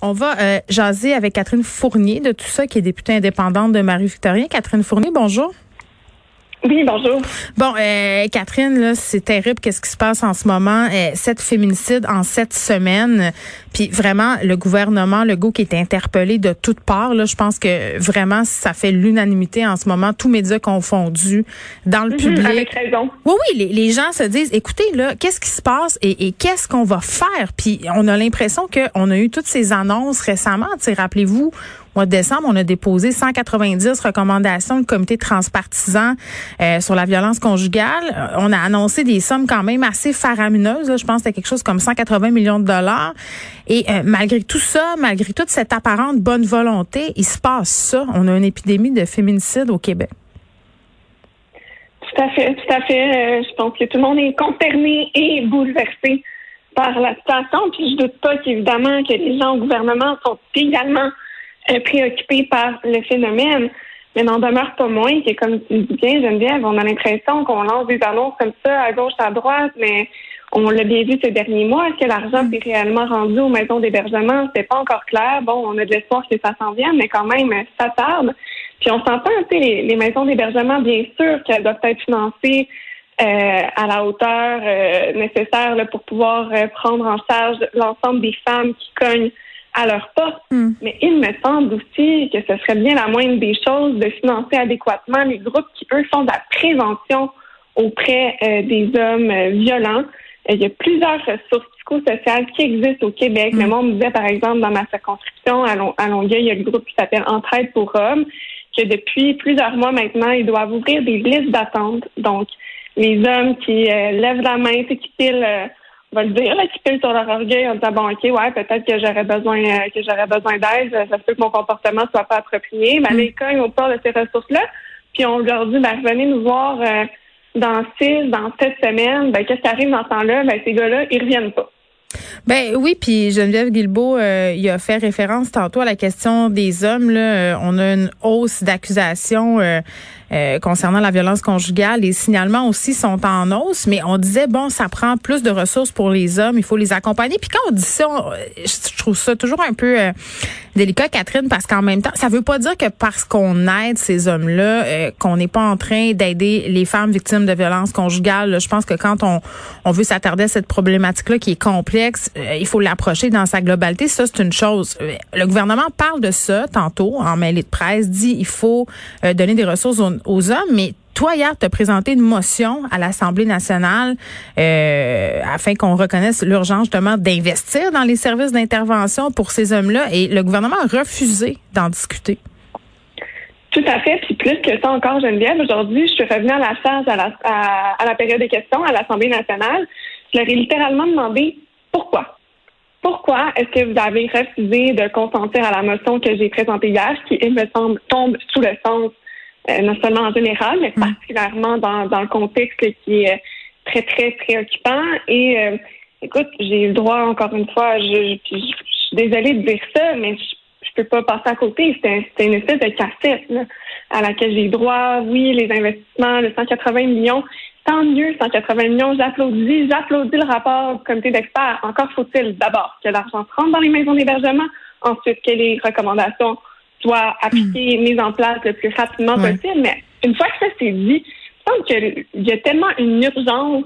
On va jaser avec Catherine Fournier de tout ça, qui est députée indépendante de Marie-Victorien. Catherine Fournier, bonjour. Oui, bonjour. Bon, Catherine, là, c'est terrible qu'est-ce qui se passe en ce moment. 7 féminicides en 7 semaines. Puis vraiment, le gouvernement Legault qui est interpellé de toutes parts. Là, je pense que vraiment, ça fait l'unanimité en ce moment, tous médias confondus, dans le public. Avec raison. Oui, les gens se disent, écoutez, là, qu'est-ce qui se passe et qu'est-ce qu'on va faire? Puis on a l'impression qu'on a eu toutes ces annonces récemment. Tu sais, rappelez-vous, au mois de décembre, on a déposé 190 recommandations du comité transpartisan sur la violence conjugale. On a annoncé des sommes quand même assez faramineuses. Là. Je pense que c'était quelque chose comme 180 millions de dollars. Et malgré tout ça, malgré toute cette apparente bonne volonté, il se passe ça. On a une épidémie de féminicide au Québec. Tout à fait, tout à fait. Je pense que tout le monde est consterné et bouleversé par la situation. Puis je doute pas qu'évidemment que les gens au gouvernement sont également préoccupés par le phénomène. Mais n'en demeure pas moins que, comme tu le dis bien, Geneviève, on a l'impression qu'on lance des annonces comme ça à gauche, à droite, mais on l'a bien vu ces derniers mois. Est-ce que l'argent s'est réellement rendu aux maisons d'hébergement? C'est pas encore clair. Bon, on a de l'espoir que ça s'en vienne, mais quand même, ça tarde. Puis on s'entend, tu sais, les maisons d'hébergement, bien sûr qu'elles doivent être financées à la hauteur nécessaire là, pour pouvoir prendre en charge l'ensemble des femmes qui cognent à leur porte. Mais il me semble aussi que ce serait bien la moindre des choses de financer adéquatement les groupes qui, eux, font de la prévention auprès des hommes violents. Il y a plusieurs ressources psychosociales qui existent au Québec. Mais moi, on me disait, par exemple, dans ma circonscription, à Longueuil, il y a le groupe qui s'appelle Entraide pour hommes, que depuis plusieurs mois maintenant, ils doivent ouvrir des listes d'attente. Donc, les hommes qui lèvent la main, qui pilent... on va le dire, là, qui pilent sur leur orgueil en disant, bon, OK, ouais, peut-être que j'aurais besoin d'aide, ça se peut que mon comportement soit pas approprié. Mais là, ils cognent au port de ces ressources-là, puis on leur dit, ben, venez nous voir dans 7 semaines. Ben, qu'est-ce qui arrive dans ce temps-là? Ben, ces gars-là, ils reviennent pas. Ben oui, puis Geneviève Guilbeault, il a fait référence tantôt à la question des hommes. Là, on a une hausse d'accusations concernant la violence conjugale. Les signalements aussi sont en hausse, mais on disait, bon, ça prend plus de ressources pour les hommes, il faut les accompagner. Puis quand on dit ça, je trouve ça toujours un peu délicat, Catherine, parce qu'en même temps, ça veut pas dire que parce qu'on aide ces hommes-là, qu'on n'est pas en train d'aider les femmes victimes de violence conjugale. Là, je pense que quand on veut s'attarder à cette problématique-là qui est complexe, il faut l'approcher dans sa globalité. Ça, c'est une chose. Le gouvernement parle de ça tantôt en mêlée de presse, dit il faut donner des ressources aux hommes, mais toi, hier, tu as présenté une motion à l'Assemblée nationale afin qu'on reconnaisse l'urgence justement d'investir dans les services d'intervention pour ces hommes-là, et le gouvernement a refusé d'en discuter. Tout à fait. Puis plus que ça encore, Geneviève, aujourd'hui, je suis revenue à la charge à la période des questions à l'Assemblée nationale. Je leur ai littéralement demandé pourquoi. Pourquoi est-ce que vous avez refusé de consentir à la motion que j'ai présentée hier, qui, il me semble, tombe sous le sens non seulement en général, mais particulièrement dans le contexte qui est très, très préoccupant. Et écoute, j'ai eu le droit, encore une fois, je suis désolée de dire ça, mais je peux pas passer à côté. C'était une espèce de cassette là, à laquelle j'ai eu droit. Oui, les investissements, le 180 millions, tant mieux, 180 millions, j'applaudis le rapport du comité d'experts. Encore faut-il d'abord que l'argent se rentre dans les maisons d'hébergement, ensuite que les recommandations soit appliqué, mise en place le plus rapidement possible. Mais une fois que ça c'est dit, je pense qu'il y a tellement une urgence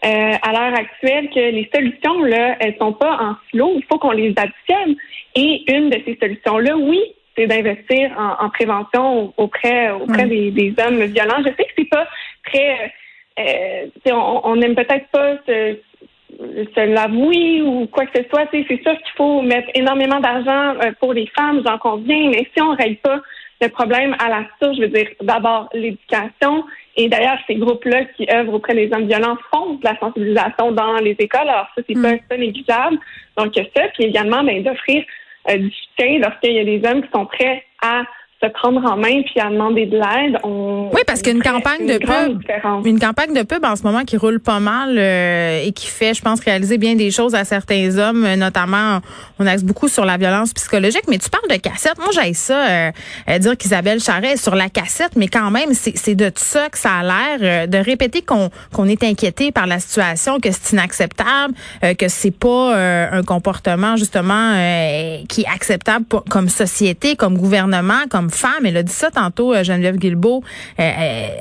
à l'heure actuelle que les solutions, là, elles sont pas en silo. Il faut qu'on les additionne. Et une de ces solutions-là, oui, c'est d'investir en prévention auprès des hommes violents. Je sais que c'est pas très... on n'aime peut-être pas se l'avouer ou quoi que ce soit. C'est sûr qu'il faut mettre énormément d'argent pour les femmes, j'en conviens, mais si on ne règle pas le problème à la source, je veux dire, d'abord l'éducation, et d'ailleurs, ces groupes-là qui œuvrent auprès des hommes violents font de la sensibilisation dans les écoles, alors ça, c'est pas négligeable. Donc, ça, puis également, d'offrir du soutien lorsqu'il y a des hommes qui sont prêts à se prendre en main puis à demander de l'aide, oui, parce qu'une campagne de pub en ce moment qui roule pas mal et qui fait, je pense, réaliser bien des choses à certains hommes, notamment, on axe beaucoup sur la violence psychologique. Mais tu parles de cassette. Moi, j'aime ça dire qu'Isabelle Charest est sur la cassette, mais quand même, c'est de ça que ça a l'air, de répéter qu'on est inquiété par la situation, que c'est inacceptable, que c'est pas un comportement justement qui est acceptable comme société, comme gouvernement, comme femme. Elle a dit ça tantôt, Geneviève Guilbeault.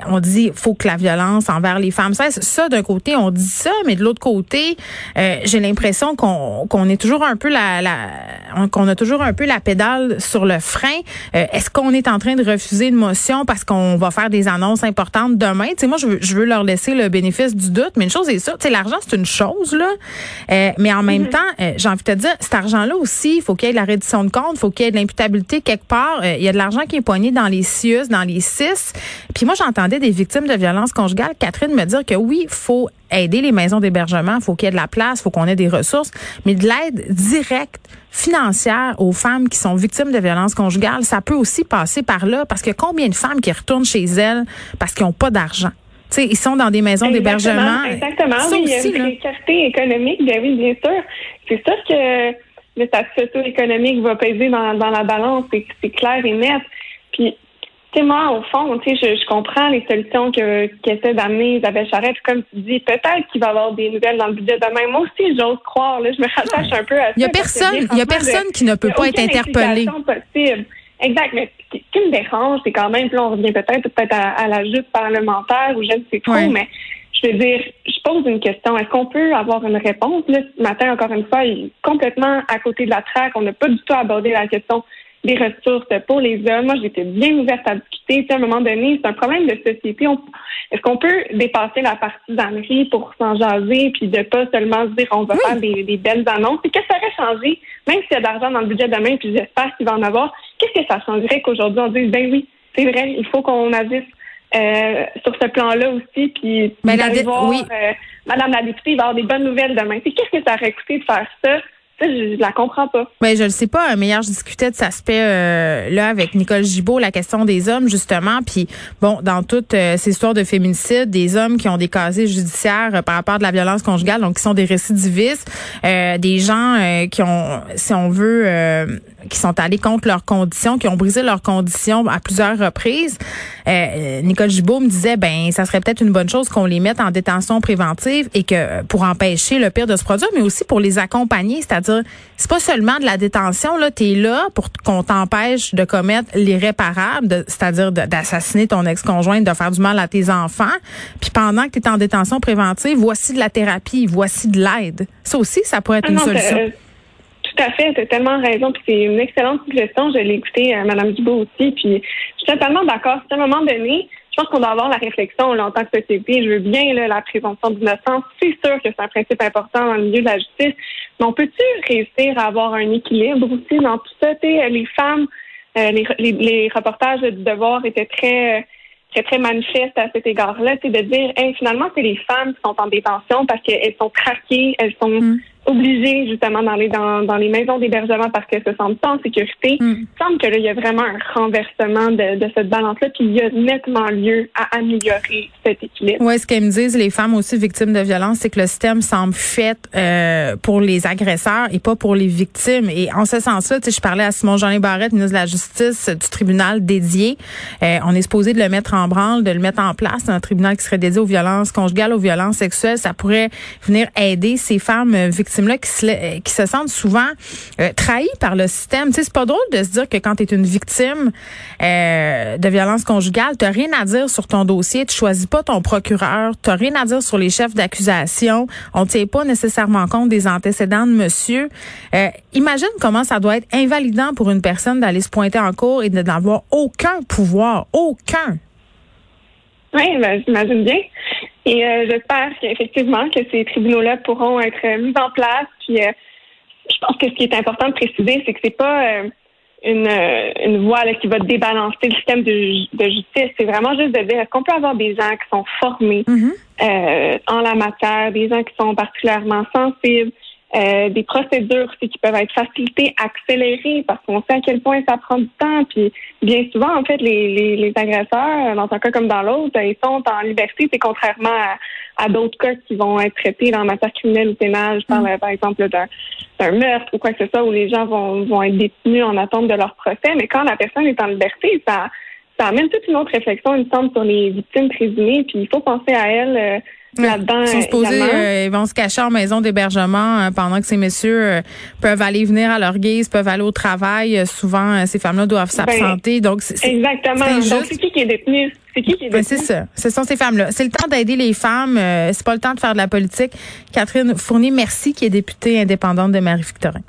On dit faut que la violence envers les femmes cesse. Ça, d'un côté, on dit ça, mais de l'autre côté, j'ai l'impression qu'on est toujours un peu qu'on a toujours un peu la pédale sur le frein. Est-ce qu'on est en train de refuser une motion parce qu'on va faire des annonces importantes demain? Tu sais, moi, je veux leur laisser le bénéfice du doute, mais une chose est ça, tu sais, l'argent, c'est une chose, là. Mais en même temps, j'ai envie de te dire, cet argent-là aussi, il faut qu'il y ait de la reddition de compte, il faut qu'il y ait de l'imputabilité quelque part. Il y a de l'argent qui est poigné dans les CIUS, dans les CIS. Puis moi, j'entendais des victimes de violences conjugales, Catherine, me dire que oui, il faut aider les maisons d'hébergement, il faut qu'il y ait de la place, il faut qu'on ait des ressources, mais de l'aide directe financière aux femmes qui sont victimes de violences conjugales, ça peut aussi passer par là, parce que combien de femmes qui retournent chez elles parce qu'ils n'ont pas d'argent? Tu sais, ils sont dans des maisons d'hébergement. Exactement, oui, il y a une précarité économique, bien oui, bien sûr. C'est sûr que le statut socio-économique va peser dans la balance, c'est clair et net. Puis, tu sais, moi, au fond, tu sais, je comprends les solutions qu'essaie d'amener Isabelle Charest. Comme tu dis, peut-être qu'il va y avoir des nouvelles dans le budget demain. Moi aussi, j'ose croire, là, je me rattache un peu à ça. Il y a personne qui ne peut pas être interpellé. Possible. Exact, mais ce qui me dérange, c'est quand même, là, on revient peut-être à la joute parlementaire ou je ne sais trop, mais je veux dire, je pose une question. Est-ce qu'on peut avoir une réponse? Là, ce matin, encore une fois, il est complètement à côté de la traque. On n'a pas du tout abordé la question des ressources pour les hommes. Moi, j'étais bien ouverte à discuter. À un moment donné, c'est un problème de société. Est-ce qu'on peut dépasser la partisanerie pour s'en jaser puis de pas seulement se dire on va faire des belles annonces? Et qu'est-ce que ça aurait changé? Même s'il y a de l'argent dans le budget demain, puis j'espère qu'il va en avoir, qu'est-ce que ça changerait qu'aujourd'hui on dise ben oui, c'est vrai, il faut qu'on agisse sur ce plan-là aussi, puis Madame la députée, il va y avoir des bonnes nouvelles demain. Qu'est-ce que ça aurait coûté de faire ça? Ça, je la comprends pas. Ben, je le sais pas. Mais hier, je discutais de cet aspect-là avec Nicole Gibault, la question des hommes, justement. Puis, bon, dans toutes ces histoires de féminicide, des hommes qui ont des casiers judiciaires par rapport à de la violence conjugale, donc qui sont des récidivistes, des gens qui ont, si on veut, qui sont allés contre leurs conditions, qui ont brisé leurs conditions à plusieurs reprises. Nicole Gibault me disait, ben, ça serait peut-être une bonne chose qu'on les mette en détention préventive et que pour empêcher le pire de se produire, mais aussi pour les accompagner, c'est-à-dire c'est pas seulement de la détention, là, t'es là pour qu'on t'empêche de commettre l'irréparable, c'est-à-dire d'assassiner ton ex-conjointe, de faire du mal à tes enfants. Puis pendant que t'es en détention préventive, voici de la thérapie, voici de l'aide. Ça aussi, ça pourrait être une solution. Tout à fait, tu as tellement raison. Puis c'est une excellente suggestion. Je l'ai écouté à Mme Gibault aussi. Puis je suis totalement d'accord. À un moment donné, je pense qu'on doit avoir la réflexion là, en tant que société. Je veux bien là, la présomption d'innocence. C'est sûr que c'est un principe important dans le milieu de la justice. Mais on peut-tu réussir à avoir un équilibre aussi dans tout ça? Les femmes, les reportages du Devoir étaient très manifestes à cet égard-là. C'est de dire, finalement, c'est les femmes qui sont en détention parce qu'elles sont traquées, elles sont obligées justement d'aller dans les maisons d'hébergement parce qu'elles se sentent pas en sécurité. Il semble que là, il y a vraiment un renversement de cette balance-là, puis il y a nettement lieu à améliorer cet équilibre. Oui, ce qu'elles me disent, les femmes aussi victimes de violences, c'est que le système semble fait pour les agresseurs et pas pour les victimes. Et en ce sens-là, je parlais à Simon-Jeanin Barrette, ministre de la Justice du tribunal dédié. On est supposé de le mettre en branle, de le mettre en place, un tribunal qui serait dédié aux violences conjugales, aux violences sexuelles. Ça pourrait venir aider ces femmes victimes là qui se sentent souvent trahies par le système. Tu sais, c'est pas drôle de se dire que quand tu es une victime de violence conjugale, tu n'as rien à dire sur ton dossier, tu choisis pas ton procureur, tu n'as rien à dire sur les chefs d'accusation, on ne tient pas nécessairement compte des antécédents de monsieur. Imagine comment ça doit être invalidant pour une personne d'aller se pointer en cour et de n'avoir aucun pouvoir, aucun. Oui, ben, j'imagine bien. Et j'espère qu'effectivement que ces tribunaux-là pourront être mis en place. Puis je pense que ce qui est important de préciser, c'est que c'est pas une voie là, qui va débalancer le système de justice. C'est vraiment juste de dire est-ce qu'on peut avoir des gens qui sont formés en la matière, des gens qui sont particulièrement sensibles, des procédures qui peuvent être facilitées, accélérées, parce qu'on sait à quel point ça prend du temps. Puis bien souvent, en fait, les agresseurs, dans un cas comme dans l'autre, ils sont en liberté, c'est contrairement à d'autres cas qui vont être traités dans la matière criminelle ou pénale. Je parle, par exemple, d'un meurtre ou quoi que ce soit, où les gens vont être détenus en attente de leur procès. Mais quand la personne est en liberté, ça amène toute une autre réflexion, il me semble, sur les victimes présumées. Puis il faut penser à elles là-dedans. Ils sont supposés, ils vont se cacher en maison d'hébergement pendant que ces messieurs peuvent aller venir à leur guise, peuvent aller au travail. Souvent, ces femmes-là doivent s'absenter. Donc, exactement. Donc, c'est qui est détenu? C'est qui est détenu? C'est ça. Ce sont ces femmes-là. C'est le temps d'aider les femmes. C'est pas le temps de faire de la politique. Catherine Fournier, merci, qui est députée indépendante de Marie-Victorin.